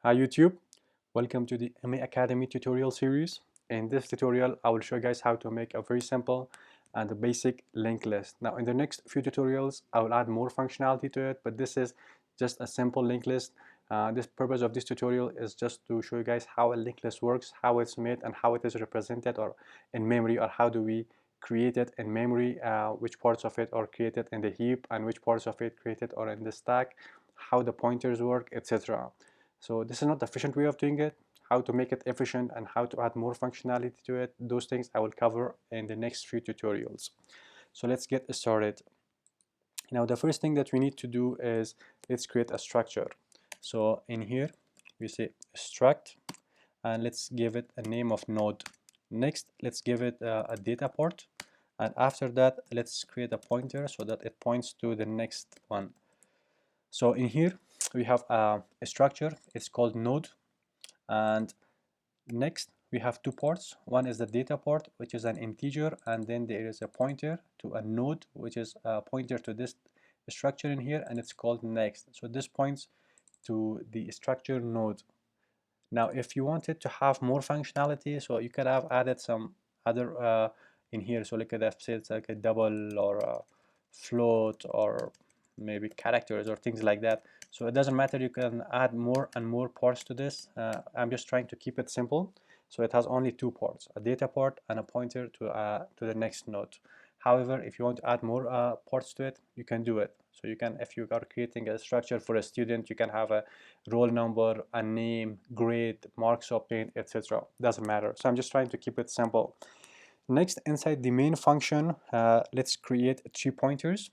Hi YouTube, welcome to the MA Academy tutorial series. In this tutorial, I will show you guys how to make a very simple and a basic linked list. Now in the next few tutorials, I will add more functionality to it, but this is just a simple linked list. This purpose of this tutorial is just to show you guys how a linked list works, how it's made, and how it is represented or in memory, or how do we create it in memory, which parts of it are created in the heap and which parts of it created or in the stack, how the pointers work, etc. So this is not the efficient way of doing it. How to make it efficient and how to add more functionality to it, those things I will cover in the next few tutorials. So let's get started. Now the first thing that we need to do is let's create a structure. So in here we say struct, and let's give it a name of node. Next, let's give it a data port, and after that let's create a pointer so that it points to the next one. So in here we have a structure, it's called node, and next we have two ports. One is the data port, which is an integer, and then there is a pointer to a node, which is a pointer to this structure in here, and it's called next. So this points to the structure node. Now if you wanted to have more functionality, so you could have added some other in here. So look at that, say it's like a double or a float or maybe characters or things like that. So it doesn't matter, you can add more and more ports to this. I'm just trying to keep it simple. So it has only two ports, a data port and a pointer to the next node. However, if you want to add more ports to it, you can do it. So you can, if you are creating a structure for a student, you can have a roll number, a name, grade, marks obtained, etc. Doesn't matter. So I'm just trying to keep it simple. Next, inside the main function, let's create three pointers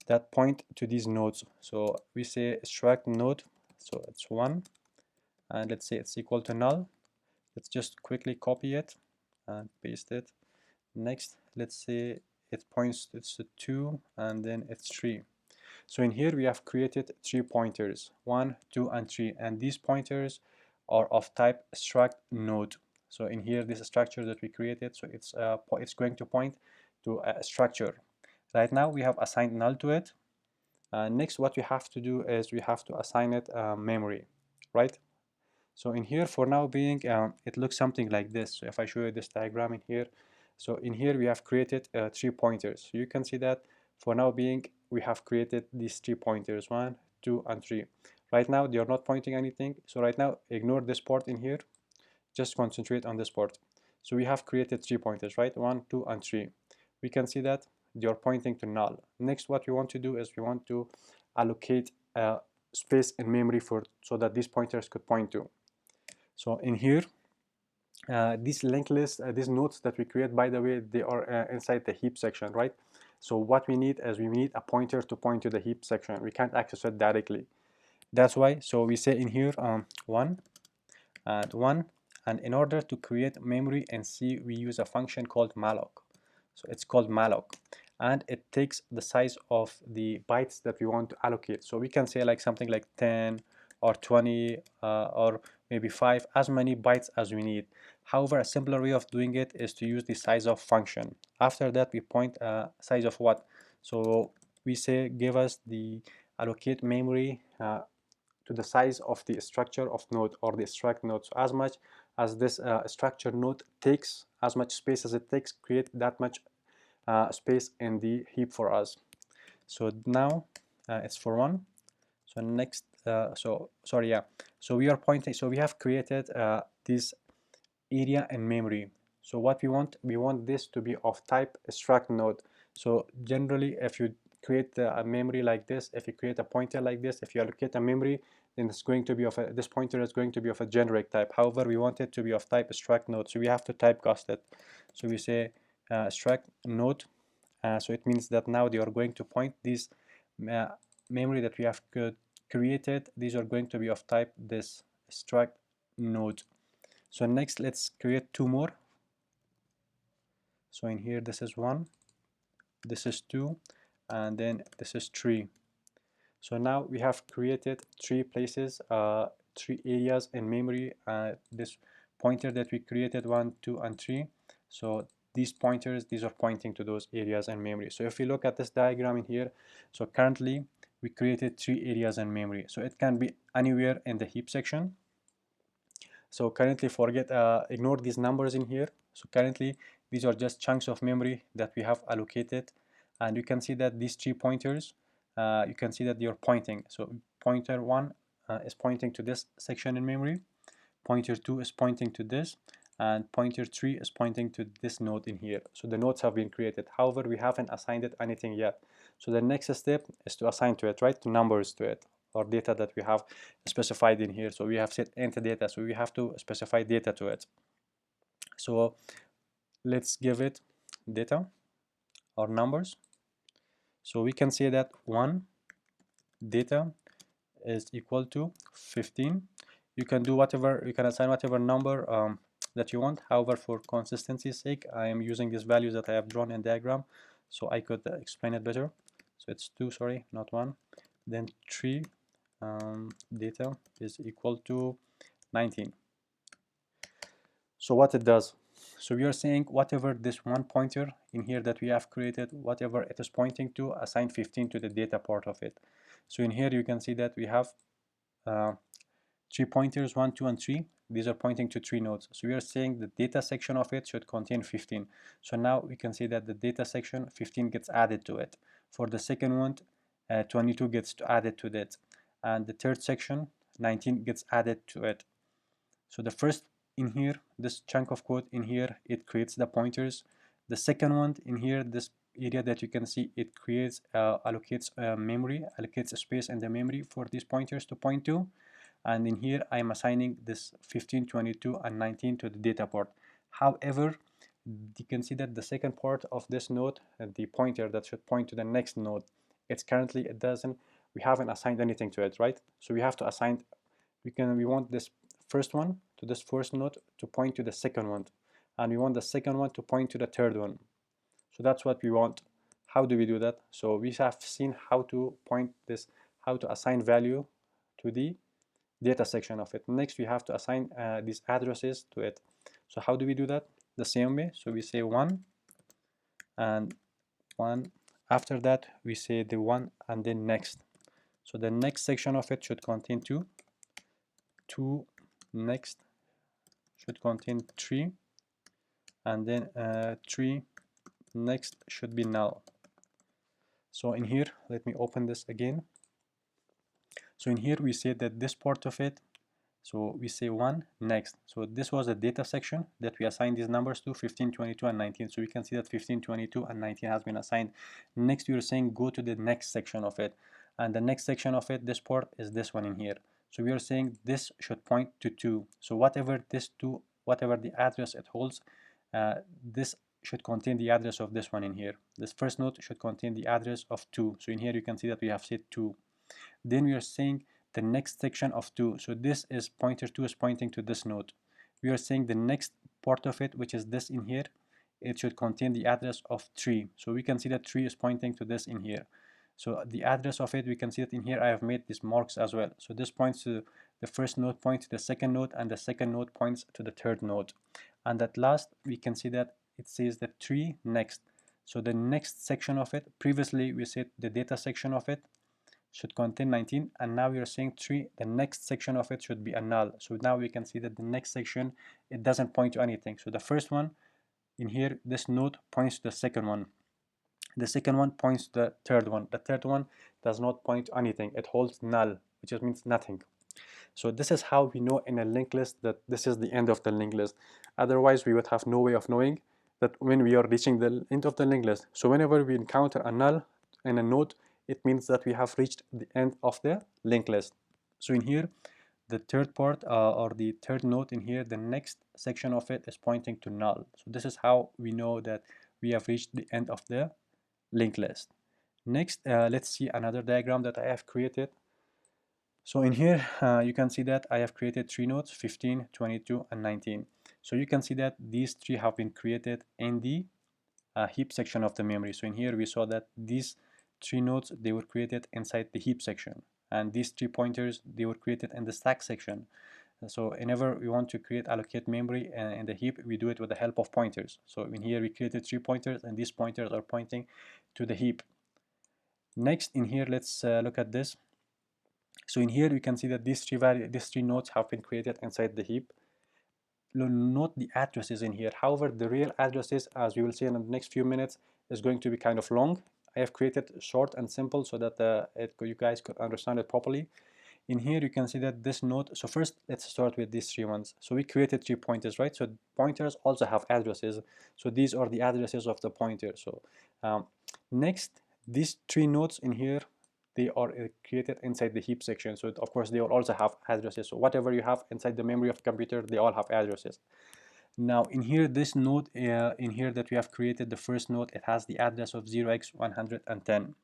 that point to these nodes. So we say struct node, so it's one, and let's say it's equal to null. Let's just quickly copy it and paste it. Next, let's say it points, it's a 2, and then it's 3. So in here we have created three pointers, 1, 2, and 3, and these pointers are of type struct node. So in here, this structure that we created, so it's going to point to a structure. Right now we have assigned null to it. Next, what we have to do is we have to assign it memory, right? So in here, for now being, it looks something like this. So if I show you this diagram in here, so in here we have created three pointers. So you can see that for now being, we have created these three pointers, 1, 2, and 3. Right now they are not pointing anything. So right now, ignore this part in here. Just concentrate on this part. So we have created three pointers, right? 1, 2, and 3. We can see that they are pointing to null. Next, what we want to do is we want to allocate space in memory so that these pointers could point to. So in here, these linked lists, these nodes that we create, by the way, they are inside the heap section, right? So what we need is we need a pointer to point to the heap section. We can't access it directly. That's why, so we say in here 1 and 1, and in order to create memory in C, we use a function called malloc. So it's called malloc, and it takes the size of the bytes that we want to allocate. So we can say like something like 10 or 20 or maybe 5, as many bytes as we need. However, a simpler way of doing it is to use the size of function. After that, we point size of what? So we say give us the allocate memory to the size of the structure of node or the struct node. So as much as this structure node takes, as much space as it takes, create that much space in the heap for us. So now it's for 1. So next, so sorry, yeah. So we are pointing, so we have created this area in memory. So what we want this to be of type struct node. So generally, if you create a memory like this, if you create a pointer like this, if you allocate a memory, then it's going to be of this pointer is going to be of a generic type. However, we want it to be of type struct node, so we have to typecast it. So we say struct node. So it means that now they are going to point this memory that we have created. These are going to be of type this struct node. So next, let's create two more. So in here, this is 1, this is 2, and then this is 3. So now we have created three places, three areas in memory. This pointer that we created, 1, 2, and 3. So these pointers, these are pointing to those areas in memory. So if we look at this diagram in here, so currently we created three areas in memory. So it can be anywhere in the heap section. So currently ignore these numbers in here. So currently these are just chunks of memory that we have allocated, and you can see that these 3 pointers, you can see that they are pointing. So pointer 1 is pointing to this section in memory, pointer 2 is pointing to this, and pointer 3 is pointing to this node in here. So the nodes have been created. However, we haven't assigned it anything yet. So the next step is to assign to it, right? To numbers to it, or data that we have specified in here. So we have set enter data, so we have to specify data to it. So let's give it data or numbers. So we can say that 1 data is equal to 15. You can do whatever, you can assign whatever number that you want. However, for consistency's sake, I am using these values that I have drawn in diagram, so I could explain it better. So it's 2, sorry, not 1. Then 3 data is equal to 19. So what it does, so we are saying whatever this one pointer in here that we have created, whatever it is pointing to, assign 15 to the data part of it. So in here you can see that we have 3 pointers, 1, 2, and 3. These are pointing to 3 nodes. So we are saying the data section of it should contain 15. So now we can see that the data section 15 gets added to it. For the second one, 22 gets added to it, and the third section 19 gets added to it. So the first in here, this chunk of code in here, it creates the pointers. The second one in here, this area that you can see, it creates allocates memory, allocates a space in the memory for these pointers to point to. And in here I am assigning this 15, 22, and 19 to the data part. However, you can see that the second part of this node, the pointer that should point to the next node, we haven't assigned anything to it, right? So we have to assign, we want this first one to this first node to point to the second one, and we want the second one to point to the third one. So that's what we want. How do we do that? So we have seen how to point this, how to assign value to the data section of it. Next, we have to assign these addresses to it. So how do we do that? The same way. So we say 1 and 1. After that, we say the 1 and then next. So the next section of it should contain 2. 2 next should contain 3. And then 3 next should be null. So in here, let me open this again. So in here, we say that this part of it, so we say 1 next. So this was the data section that we assigned these numbers to, 15, 22, and 19. So we can see that 15, 22, and 19 has been assigned. Next, we are saying go to the next section of it. And the next section of it, this part is this one in here. So we are saying this should point to 2. So whatever this 2, whatever the address it holds, this should contain the address of this one in here. This first node should contain the address of 2. So in here you can see that we have set 2. Then we are saying the next section of 2. So this is pointer 2 is pointing to this node. We are saying the next part of it, which is this in here, it should contain the address of 3. So we can see that 3 is pointing to this in here. So the address of it, we can see that in here I have made these marks as well. So this points to the first node, points to the second node, and the second node points to the third node. And at last, we can see that it says that 3 next. So the next section of it, previously we said the data section of it should contain 19, and now we are saying 3, the next section of it should be a null. So now we can see that the next section, it doesn't point to anything. So the first one in here, this node points to the second one. The second one points to the third one. The third one does not point to anything. It holds null, which just means nothing. So this is how we know in a linked list that this is the end of the linked list. Otherwise, we would have no way of knowing that when we are reaching the end of the linked list. So whenever we encounter a null in a node, it means that we have reached the end of the linked list. So in here, the third part or the third node in here, the next section of it is pointing to null. So this is how we know that we have reached the end of the linked list. Next, let's see another diagram that I have created. So in here, you can see that I have created 3 nodes, 15, 22, and 19. So you can see that these 3 have been created in the heap section of the memory. So in here, we saw that these 3 nodes, they were created inside the heap section. And these 3 pointers, they were created in the stack section. So whenever we want to allocate memory in the heap, we do it with the help of pointers. So in here, we created 3 pointers, and these pointers are pointing to the heap. Next, in here, let's look at this. So in here, you can see that these 3 nodes have been created inside the heap. note the addresses in here. However, the real addresses, as we will see in the next few minutes, is going to be kind of long. I have created short and simple so that you guys could understand it properly. In here, you can see that this node, so first let's start with these three ones. So we created three pointers, right? So pointers also have addresses. So these are the addresses of the pointer. So next, these three nodes in here, they are created inside the heap section. So of course, they will also have addresses. So whatever you have inside the memory of the computer, they all have addresses. Now in here, this node in here that we have created, the first node, it has the address of 0x110.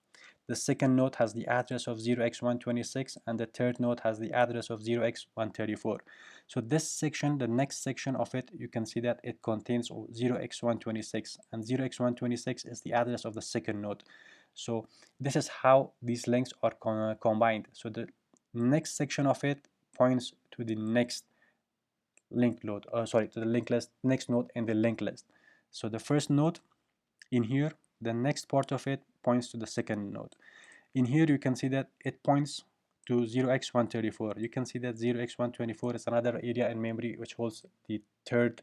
The second node has the address of 0x126, and the third node has the address of 0x134. So this section, the next section of it, you can see that it contains 0x126, and 0x126 is the address of the second node. So this is how these links are combined. So the next section of it points to the next linked node, to the linked list, next node in the linked list. So the first node in here, the next part of it points to the second node. In here, you can see that it points to 0x134. You can see that 0x124 is another area in memory which holds the third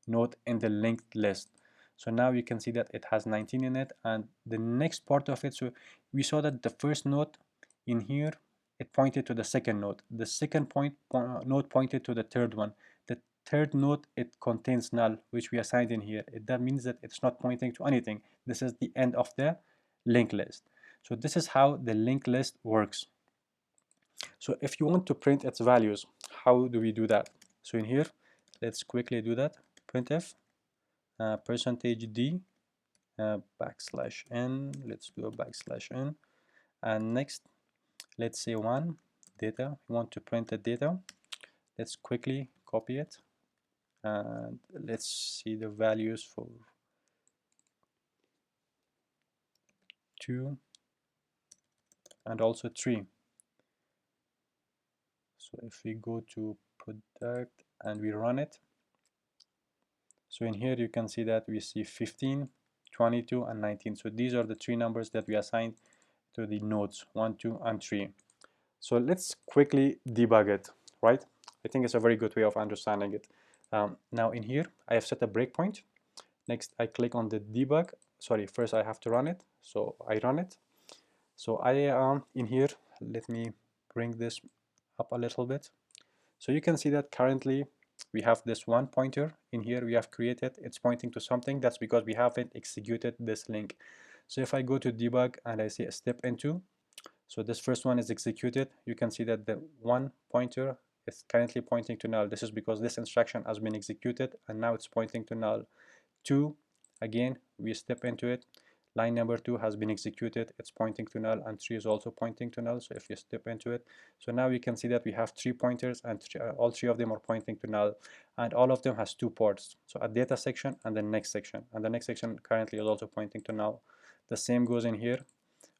node in the linked list. So now you can see that it has 19 in it, and the next part of it, so we saw that the first node in here, it pointed to the second node. The second node pointed to the third one. The third node, it contains null, which we assigned in here. That means that it's not pointing to anything. This is the end of the linked list. So this is how the linked list works. So if you want to print its values, how do we do that? So in here, let's quickly do that. Printf %d \n. Let's do a \n. And next, let's say 1 data. We want to print the data. Let's quickly copy it. And let's see the values for 2 and also 3. So if we go to product and we run it, so in here you can see that we see 15, 22, and 19. So these are the three numbers that we assigned to the nodes 1, 2, and 3. So let's quickly debug it, right? I think it's a very good way of understanding it. Now in here, I have set a breakpoint. Next, I click on the debug. Sorry, first I have to run it. So I run it. So in here, let me bring this up a little bit. So you can see that currently we have this one pointer in here we have created. It's pointing to something. That's because we haven't executed this link. So if I go to debug and I say step into, so this first one is executed, you can see that the one pointer is currently pointing to null. This is because this instruction has been executed and now it's pointing to null. 2, again, we step into it. Line number 2 has been executed, it's pointing to null, and 3 is also pointing to null. So if you step into it, so now we can see that we have 3 pointers, and all 3 of them are pointing to null, and all of them has 2 ports. So a data section and the next section, and the next section currently is also pointing to null. The same goes in here.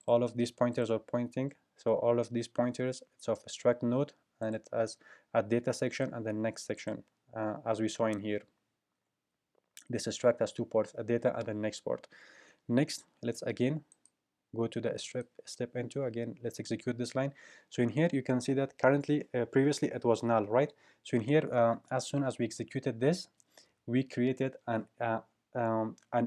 All of these pointers are pointing. So all of these pointers, it's of a struct node, and it has a data section and the next section, as we saw in here. This struct has 2 ports, a data and the next port. Next, let's again go to the step into. Again, let's execute this line. So in here, you can see that currently, previously it was null, right? So in here, as soon as we executed this, we created an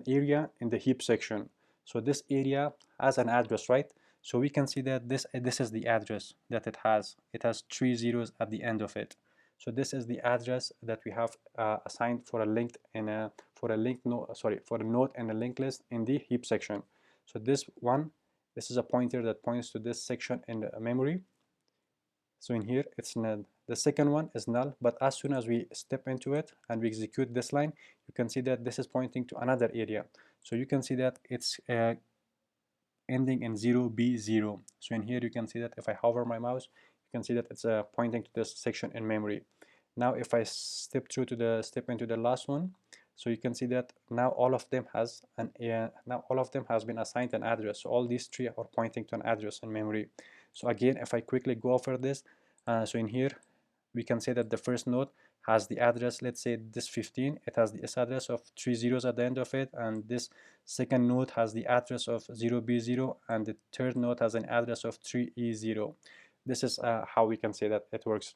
area in the heap section. So this area has an address, right? So we can see that this is the address that it has. It has 3 zeros at the end of it. So this is the address that we have assigned for a linked in a for a node and a linked list in the heap section. So this is a pointer that points to this section in the memory. So in here it's null. The second one is null, but as soon as we step into it and we execute this line, you can see that this is pointing to another area. So you can see that it's ending in 0B0. So in here you can see that if I hover my mouse, you can see that it's pointing to this section in memory. Now if I step into the last one, so you can see that now all of them has been assigned an address. So all these 3 are pointing to an address in memory. So again, if I quickly go over this, so in here we can say that the first node has the address, let's say this 15, it has this address of 3 zeros at the end of it, and this second node has the address of 0B0, and the third node has an address of 3E0. This is how we can say that it works.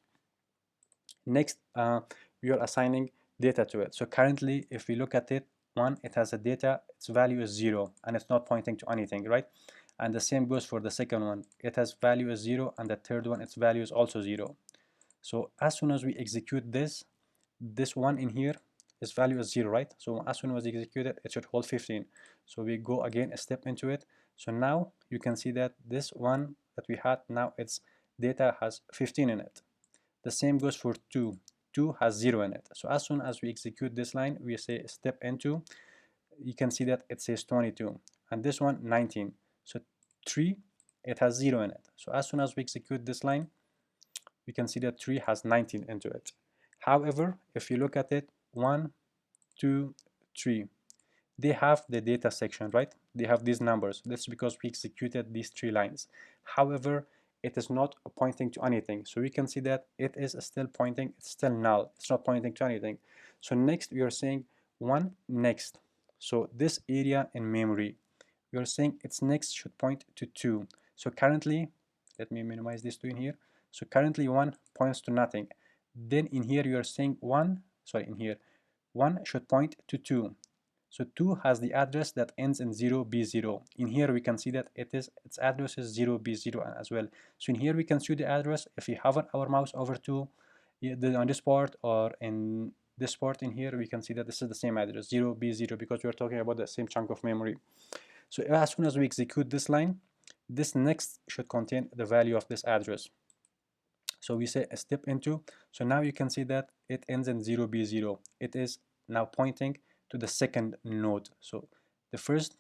Next, we are assigning data to it. So currently, if we look at it, one, it has a data, its value is 0, and it's not pointing to anything, right? And the same goes for the second one. It has value is 0, and the third one, its value is also 0. So as soon as we execute this one in here, its value is 0, right? So as soon as we execute it, it should hold 15. So we go again a step into it. So now you can see that this one that we had, now its data has 15 in it. The same goes for 2. 2 has 0 in it. So as soon as we execute this line, we say step into, you can see that it says 22. And this one, 19. So 3, it has 0 in it. So as soon as we execute this line, we can see that 3 has 19 into it. However, if you look at it, 1, 2, 3, they have the data section, right? They have these numbers. That's because we executed these 3 lines. However, it is not pointing to anything. So we can see that it is still pointing, it's still null. It's not pointing to anything. So next we are saying 1 next. So this area in memory, we are saying its next should point to 2. So currently, let me minimize this 2 in here. So currently 1 points to nothing. Then in here you are saying 1, sorry, in here, 1 should point to 2. So 2 has the address that ends in 0B0. In here we can see that its address is 0B0 as well. So in here we can see the address. If we hover our mouse over to on this part or in this part in here, we can see that this is the same address, 0B0, because we are talking about the same chunk of memory. So as soon as we execute this line, this next should contain the value of this address. So we say a step into. So now you can see that it ends in 0B0. It is now pointing to the second node. So the first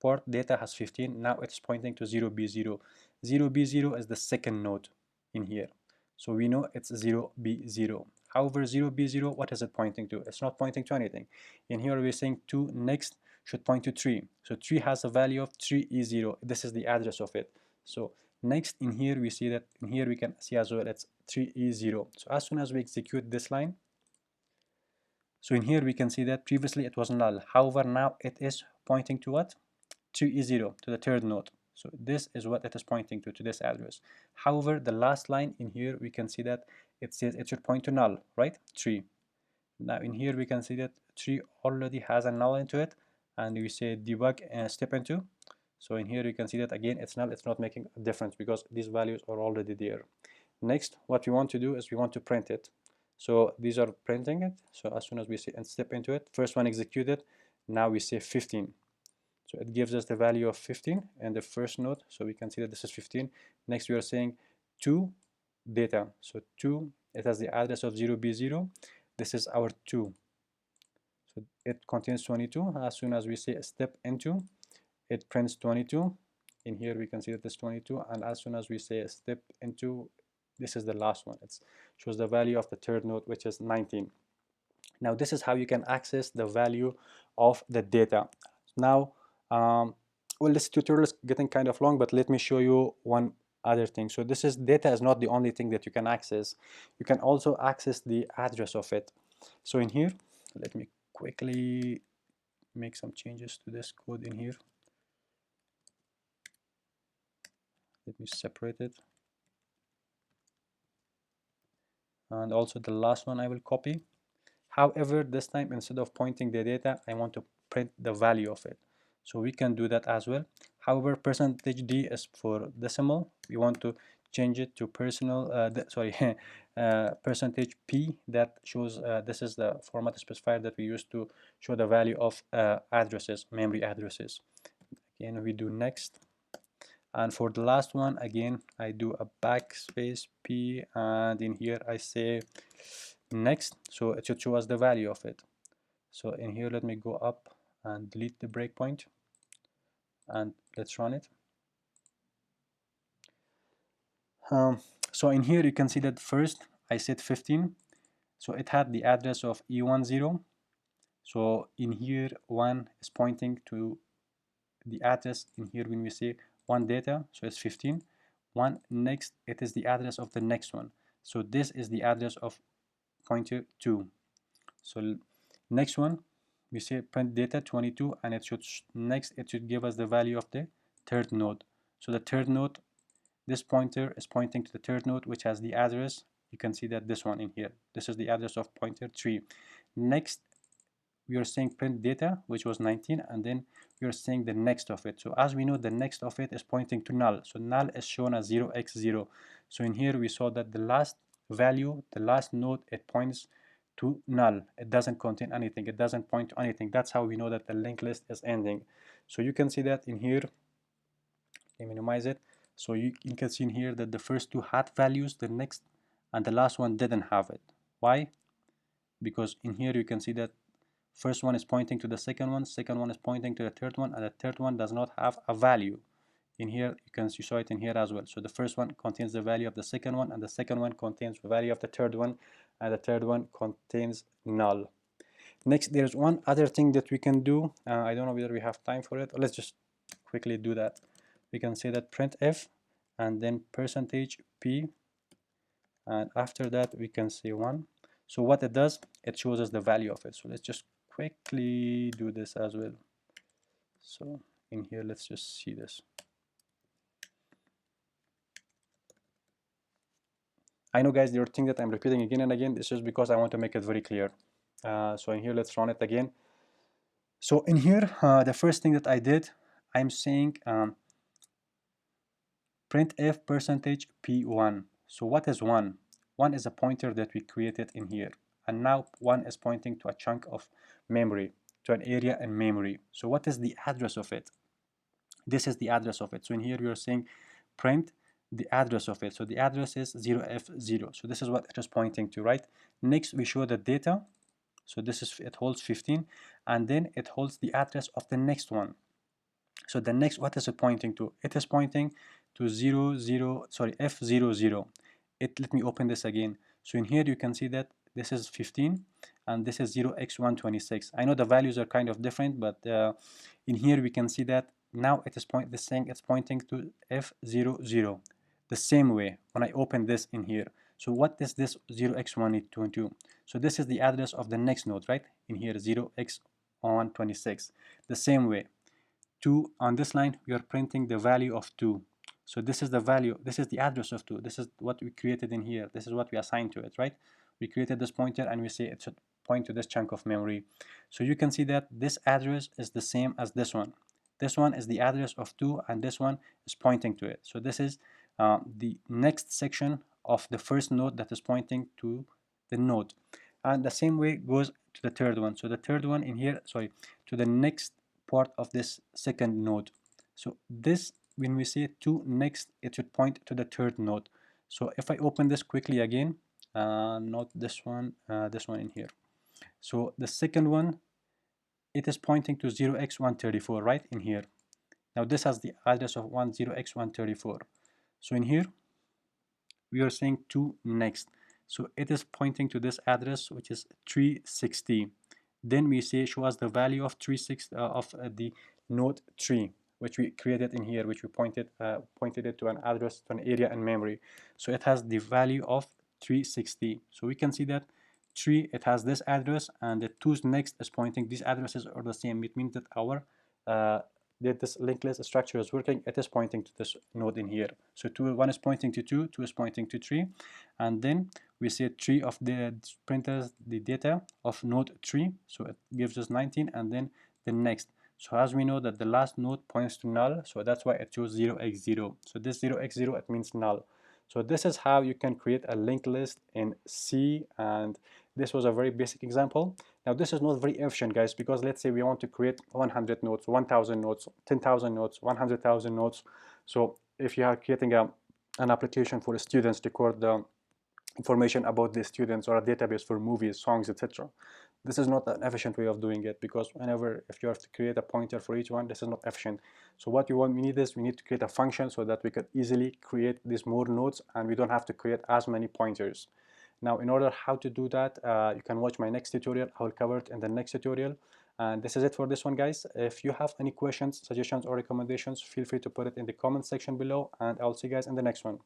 part data has 15. Now it's pointing to 0B0. 0B0 is the second node in here. So we know it's 0B0. However, 0B0, what is it pointing to? It's not pointing to anything. In here we're saying 2 next should point to 3. So 3 has a value of 3E0. This is the address of it. So next in here we see that in here we can see as well it's 3E0. So as soon as we execute this line, so in here we can see that previously it was null. However, now it is pointing to what? 3E0, to the third node. So this is what it is pointing to this address. However, the last line in here we can see that it says it should point to null, right? 3. Now in here we can see that 3 already has a null into it, and we say debug and step into. So in here you can see that again it's null, it's not making a difference because these values are already there. Next, what we want to do is we want to print it. So these are printing it. So as soon as we see and step into it, first one executed, now we say 15. So it gives us the value of 15 and the first node. So we can see that this is 15. Next we are saying 2 data. So 2, it has the address of 0B0. This is our 2. So it contains 22. As soon as we say step into, it prints 22. In here we can see that it's 22, and as soon as we say step into, this is the last one. It shows the value of the third node, which is 19. Now this is how you can access the value of the data. Now, well, this tutorial is getting kind of long, but let me show you one other thing. So this is data is not the only thing that you can access. You can also access the address of it. So in here, let me quickly make some changes to this code in here. Let me separate it. And also the last one I will copy. However, this time instead of pointing the data, I want to print the value of it. So we can do that as well. However, percentage %d is for decimal. We want to change it to percentage %p that shows this is the format specifier that we use to show the value of addresses, memory addresses. Again, we do next. And for the last one, again, I do a backspace P, and in here I say next, so it should show us the value of it. So in here, let me go up and delete the breakpoint, and let's run it. So in here you can see that first I set 15, so it had the address of E10. So in here 1 is pointing to the address in here when we say 1 data, so it's 15. 1 next, it is the address of the next one. So this is the address of pointer 2. So next one, we say print data 22, and it should next it should give us the value of the third node. So the third node, this pointer is pointing to the third node, which has the address. You can see that this one in here, this is the address of pointer 3. Next, we are saying print data, which was 19, and then we are saying the next of it. So as we know, the next of it is pointing to null. So null is shown as 0x0. So in here we saw that the last value, the last node, it points to null. It doesn't contain anything. It doesn't point to anything. That's how we know that the linked list is ending. So you can see that in here. Let me minimize it. So you can see in here that the first two had values, the next and the last one didn't have it. Why? Because in here you can see that first one is pointing to the second one is pointing to the third one, and the third one does not have a value. In here you saw it in here as well. So the first one contains the value of the second one, and the second one contains the value of the third one, and the third one contains null. Next, there's one other thing that we can do. I don't know whether we have time for it. Let's just quickly do that. We can say that printf and then %p, and after that we can say 1. So what it does, it shows us the value of it. So let's just quickly do this as well. So in here, let's just see this. I know guys, there are things that I'm repeating again and again. This is because I want to make it very clear. So in here, let's run it again. So in here, the first thing that I did, I'm saying printf %p1. So what is 1? 1 is a pointer that we created in here. And now 1 is pointing to a chunk of memory, to an area in memory. So what is the address of it? This is the address of it. So in here we are saying print the address of it. So the address is 0f0. So this is what it is pointing to, right? Next we show the data. So this is, it holds 15, and then it holds the address of the next one. So the next, what is it pointing to? It is pointing to F00. Let me open this again. So in here you can see that this is 15 and this is 0x126. I know the values are kind of different, but in here we can see that now it is pointing to F00 the same way when I open this in here. So what is this 0x122? So this is the address of the next node, right? In here 0x126. The same way. 2 on this line, we are printing the value of 2. So this is the value, this is the address of 2. This is what we created in here. This is what we assigned to it, right? We created this pointer and we say it should point to this chunk of memory. So you can see that this address is the same as this one. This one is the address of 2 and this one is pointing to it. So this is the next section of the first node that is pointing to the node. And the same way goes to the third one. So the third one in here, sorry, to the next part of this second node. So this, when we say to next, it should point to the third node. So if I open this quickly again, not this one in here. So the second one, it is pointing to 0x134 right in here. Now this has the address of 10x134. So in here, we are saying to next. So it is pointing to this address, which is 360. Then we say show us the value of 360 of the node 3, which we created in here, which we pointed it to an address, to an area in memory. So it has the value of 360. So we can see that 3, it has this address, and the 2's next is pointing. These addresses are the same. It means that our this linked list structure is working. It is pointing to this node in here. So 1 is pointing to 2, 2 is pointing to 3, and then we say 3 of the printers, the data of node 3, so it gives us 19, and then the next. So as we know that the last node points to null, so that's why it chose 0x0. So this 0x0, it means null. So this is how you can create a linked list in C, and this was a very basic example. Now this is not very efficient, guys, because let's say we want to create 100 nodes, 1,000 nodes, 10,000 nodes, 100,000 nodes. So if you are creating an application for the students to record the information about the students, or a database for movies, songs, etc. This is not an efficient way of doing it, because if you have to create a pointer for each one, this is not efficient. So what we need to create a function so that we could easily create these more nodes and we don't have to create as many pointers. Now, in order how to do that, you can watch my next tutorial. I will cover it in the next tutorial. And this is it for this one, guys. If you have any questions, suggestions, or recommendations, feel free to put it in the comment section below, and I'll see you guys in the next one.